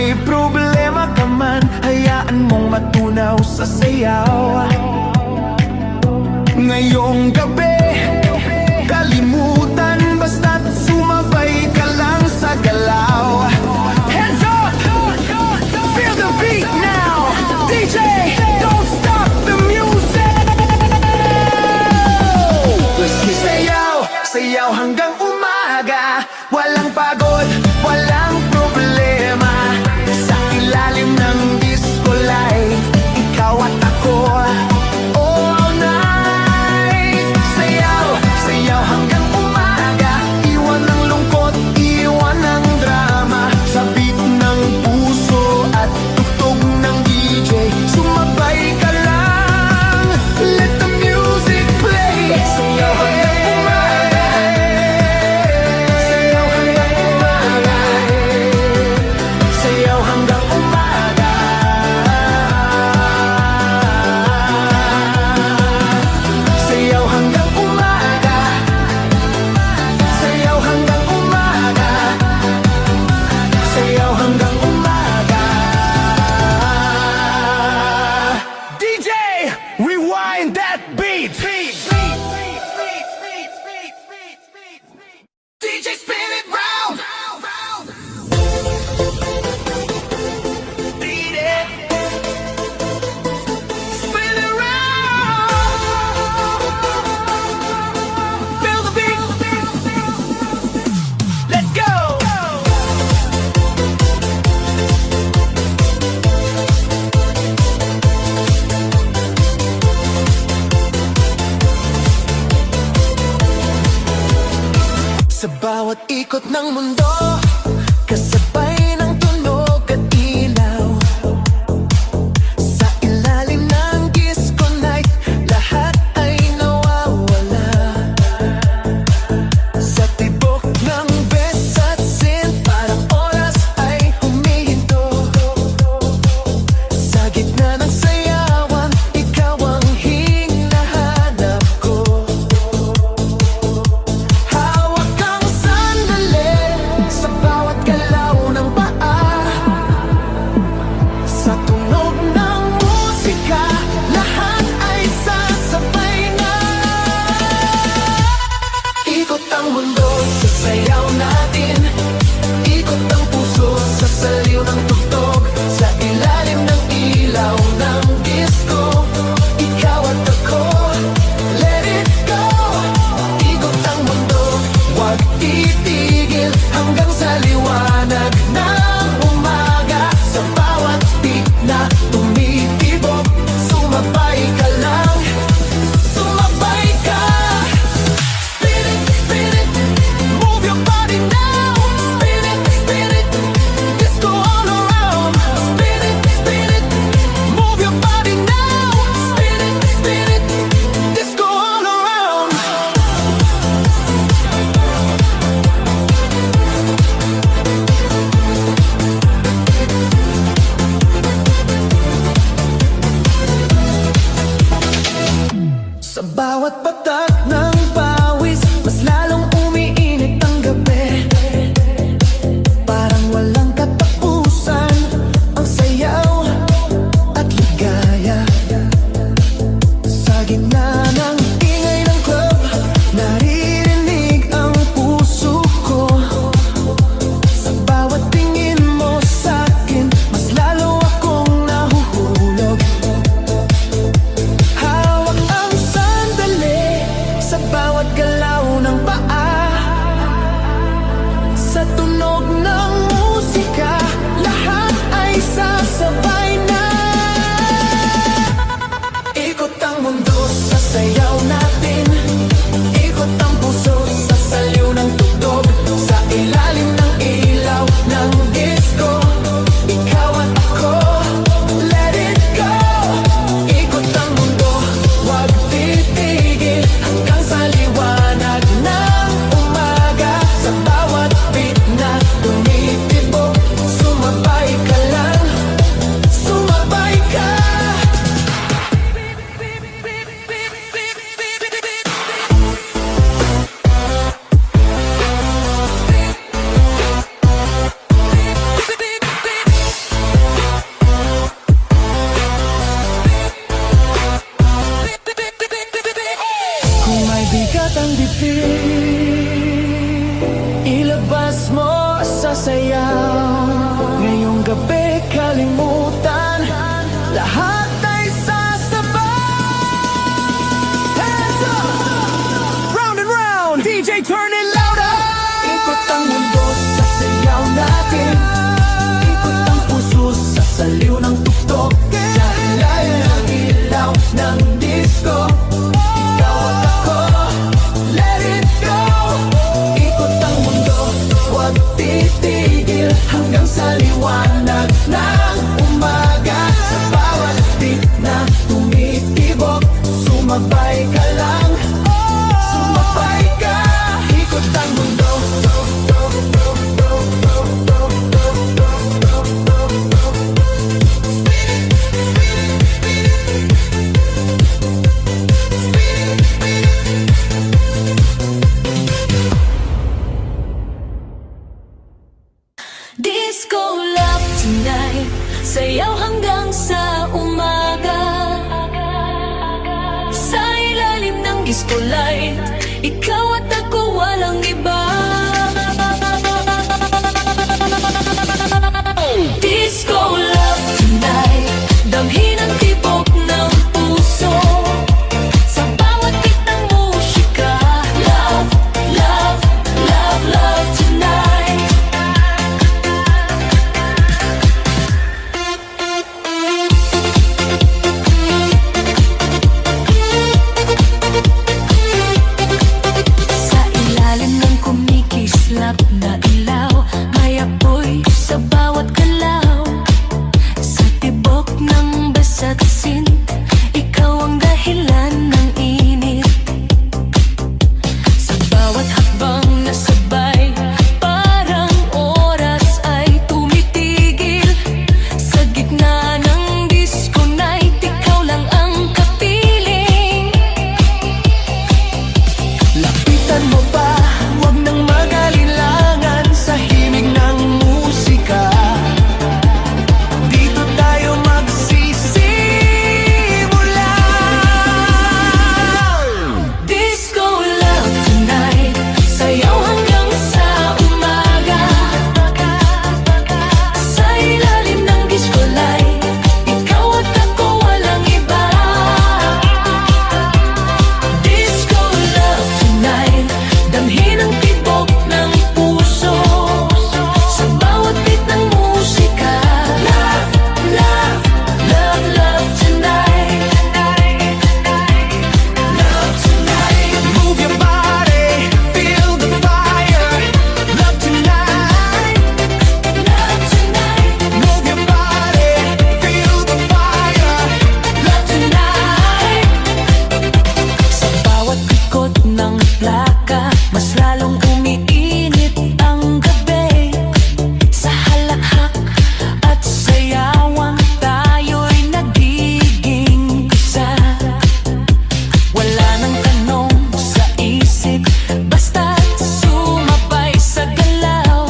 may problema ka man, hayaan mong matunaw sa sayaw. Ngayong gabi, kalimutan basta't sumabay ka lang sa galaw. Hands up! Feel the beat now! DJ, don't stop the music! Sayaw, sayaw hanggang umaga, walang pagod, walang problema. Sa ilalim ng disco light, ikaw at ako, all night. Sayaw, sayaw hanggang umaga, iwan ang lungkot, iwan ang drama. Sa beat ng puso at tugtog ng DJ, sumabay ka lang, let the music play. Sayaw hanggang umaga, sayaw hanggang umaga, sayaw hanggang umaga. Sayaw hanggang umaga, sayaw hanggang umaga, sayaw hanggang umaga. DJ, rewind that beat. DJ, spin it round. Beat it. Spin it round. Feel the beat. Let's go. Sa bawat ikot ng mundo, kasabay ng tunog at ilaw. Sa ilalim ng disco night, lahat ay nawawala. Sa tibok ng bes at sin, parang oras ay humihinto. Sa gitna ng sayawan, ikaw ang hinahanap ko. Hawak kang sandali sa bawat galaw ng paa. Sa tunog ng musika, lahat ay sasabay na. Ikot ang mundo sa sayaw natin, ikot ang puso sa saliw ng tugtog. Sa ilalim ng ilaw ng disco, ikaw at ako, let it go. Ikot ang mundo, huwag itigil hanggang sa liwanag ng umaga. Sa bawat beat na tumitibok, sumabay ka lang, sumabay ka. Spin it, move your body now. Spin it, disco all around. Spin it, move your body now. Spin it, disco all around. sayaw. Ngayong gabi kalimutan, lahat ay sasabay. Hands up! Round and round, DJ turn it louder. Ikot ang mundo sa sayaw natin, ikot ang puso sa saliw ng tuktok, sa ilalim ng ilaw ng disco. Ikaw at ako, let it go. Ikot ang mundo, huwag titigil hanggang sa liwanag ng umaga. Sa bawat beat na tumitibok, sumabay ka lang, sumabay ka. Ikot ang mundo. Disco love tonight, sayaw hanggang sa umaga. Sa ilalim ng disco light, ikaw at ako walang iba. Disco love tonight, damhin ang tibok ng puso. Sa bawat beat ng musika, love, love, love, love tonight. Sa ilalim ng kumikislap na ilaw, may apoy sa bawat galaw. Sa tibok ng basa't sint, ikaw ang dahilan ng init. Sa bawat hakbang na sabay, parang oras ay tumitigil. Sa gitna ng disco night, ikaw lang ang kapiling. Lapitan mo pa, huwag nang mag-alinlangan sa himig ng musika. Dito tayo magsisimula. Disco love tonight, sayaw hanggang sa umaga. Sa ilalim ng disco light, ikaw at ako walang iba. Disco love tonight, damhin ang tibok ng puso. Sa bawat beat ng musika, love, love, love, love tonight. Love tonight, move your body, feel the fire. Love tonight, Love tonight, move your body, feel the fire. love tonight. Sa bawat ikot ng plaka, mas lalong umiinit ang gabi. Sa halakhak at sayawan, tayo'y nagiging isa. Wala nang tanong sa isip, basta't sumabay sa galaw.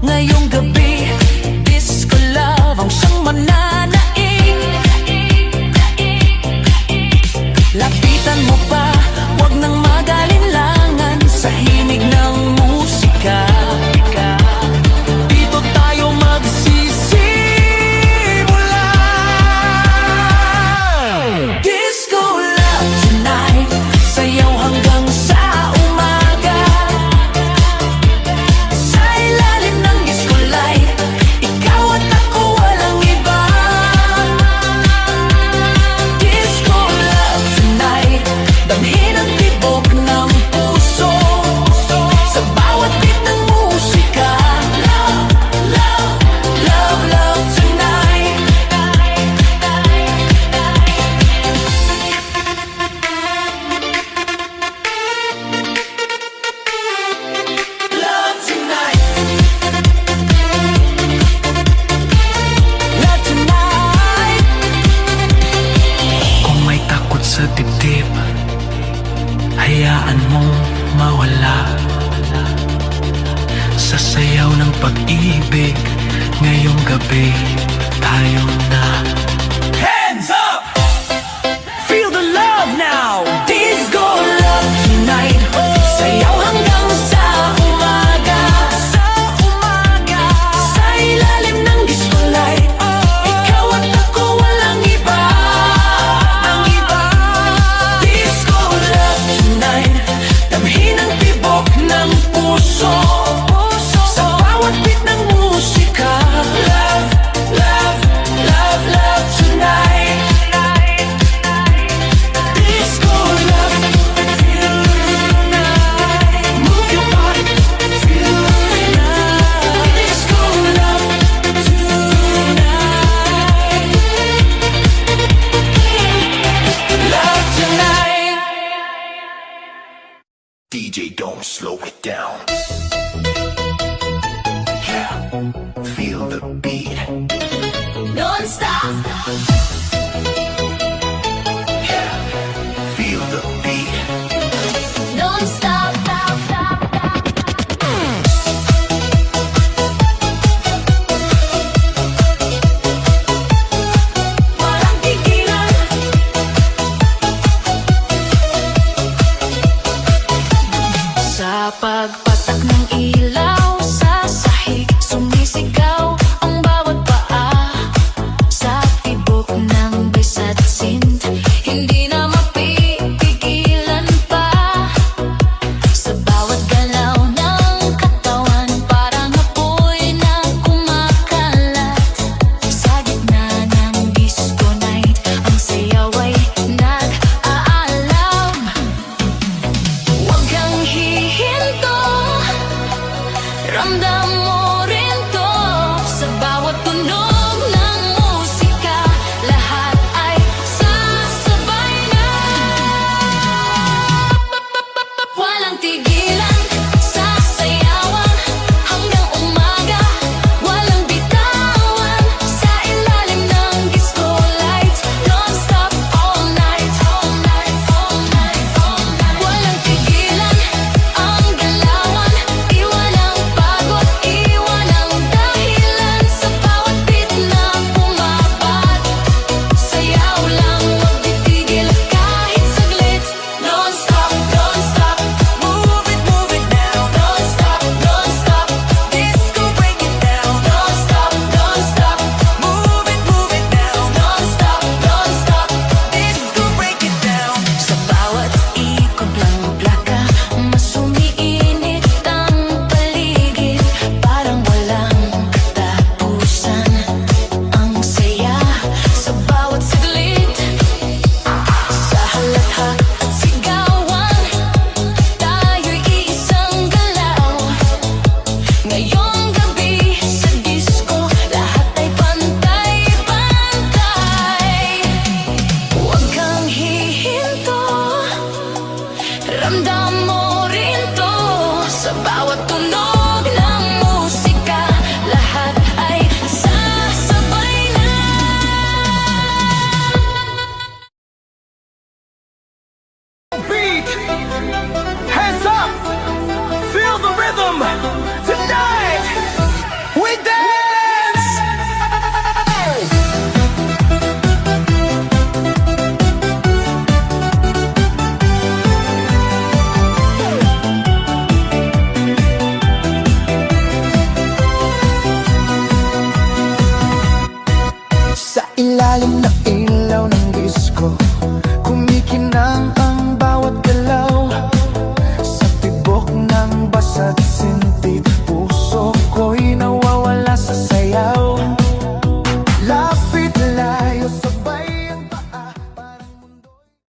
Ngayong gabi, disco love ang siyang mananaig. Lapitan mo pa, huwag nang mag-alinlangan sa himig ng musika. Dito tayo magsisimula. Disco love tonight, sayaw hanggang sa umaga. Sa ilalim ng disco light, ikaw at ako walang iba. Disco love tonight, damhin ang tibok ng puso. Sa bawat beat ng musika, love, love, love, love tonight. Love tonight, Love tonight. Kung may takot sa dibdib, hayaan mong mawala. Sa sayaw ng pag-ibig, ngayong gabi tayo na. hands up! Feel the love now! Disco love tonight, sayaw hanggang sa umaga. Sa umaga, Don't slow it down. Yeah.